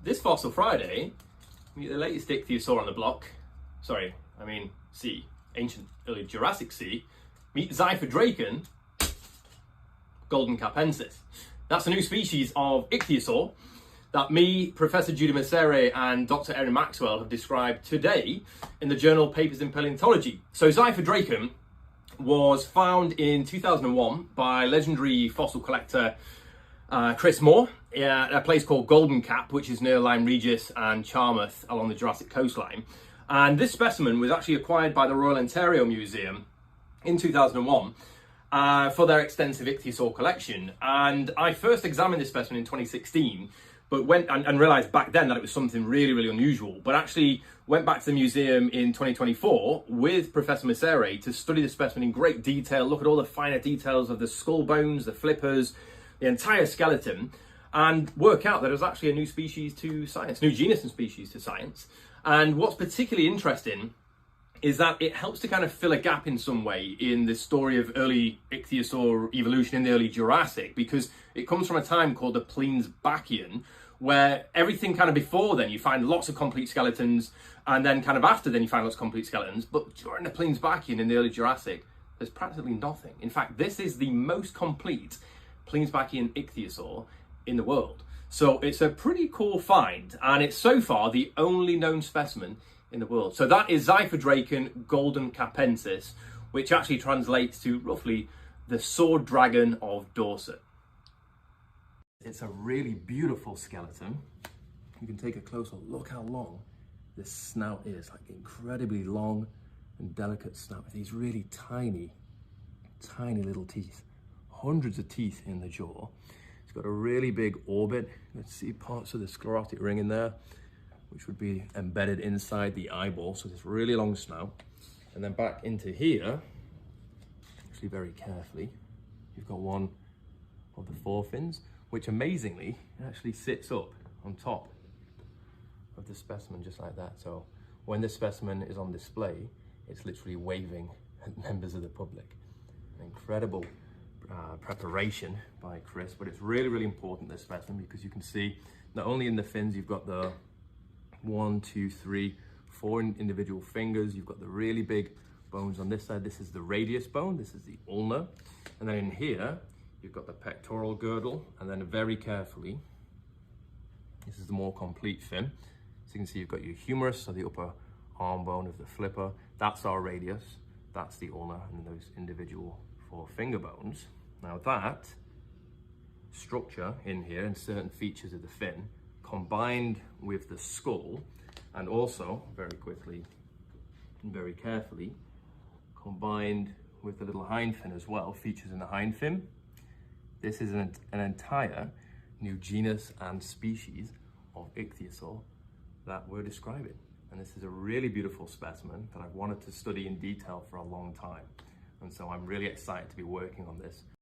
This Fossil Friday, meet the latest ichthyosaur on the block. Sorry, I mean sea, ancient early Jurassic sea. Meet Xiphodracon, golden capensis. That's a new species of ichthyosaur that me, Professor Judy Messere, and Dr. Erin Maxwell have described today in the journal Papers in Palaeontology. So Xiphodracon was found in 2001 by legendary fossil collector Chris Moore at a place called Golden Cap, which is near Lyme Regis and Charmouth along the Jurassic coastline. And this specimen was actually acquired by the Royal Ontario Museum in 2001 for their extensive ichthyosaur collection. And I first examined this specimen in 2016, but went and realized back then that it was something really, really unusual, but actually went back to the museum in 2024 with Professor Messere to study the specimen in great detail, look at all the finer details of the skull bones, the flippers, the entire skeleton, and work out that it was actually a new species to science, new genus and species to science. And what's particularly interesting is that it helps to kind of fill a gap in some way in the story of early ichthyosaur evolution in the early Jurassic, because it comes from a time called the Pliensbachian, where everything kind of before then you find lots of complete skeletons, and then kind of after then you find lots of complete skeletons. But during the Pliensbachian in the early Jurassic, there's practically nothing. In fact, this is the most complete Pliensbachian ichthyosaur in the world. So it's a pretty cool find, and it's so far the only known specimen in the world. So that is Xiphodracon golden capensis, which actually translates to roughly the sword dragon of Dorset. It's a really beautiful skeleton. You can take a closer look how long this snout is, like incredibly long and delicate snout with these really tiny, tiny little teeth. Hundreds of teeth in the jaw. It's got a really big orbit. Let's see parts of the sclerotic ring in there, which would be embedded inside the eyeball. So this really long snout. And then back into here, actually very carefully, you've got one of the forefins, which amazingly actually sits up on top of the specimen just like that. So when this specimen is on display, it's literally waving at members of the public. An incredible preparation by Chris, but it's really, really important, this specimen, because you can see not only in the fins, you've got the 1, 2, 3, 4 individual fingers, you've got the really big bones on this side. This is the radius bone, this is the ulna, and then in here you've got the pectoral girdle, and then very carefully, this is the more complete fin. So you can see you've got your humerus, so the upper arm bone of the flipper, that's our radius, that's the ulna, and those individual 4 finger bones. Now that structure in here and certain features of the fin combined with the skull, and also very quickly and very carefully combined with the little hind fin as well, features in the hind fin. This is an entire new genus and species of ichthyosaur that we're describing. And this is a really beautiful specimen that I've wanted to study in detail for a long time. And so I'm really excited to be working on this.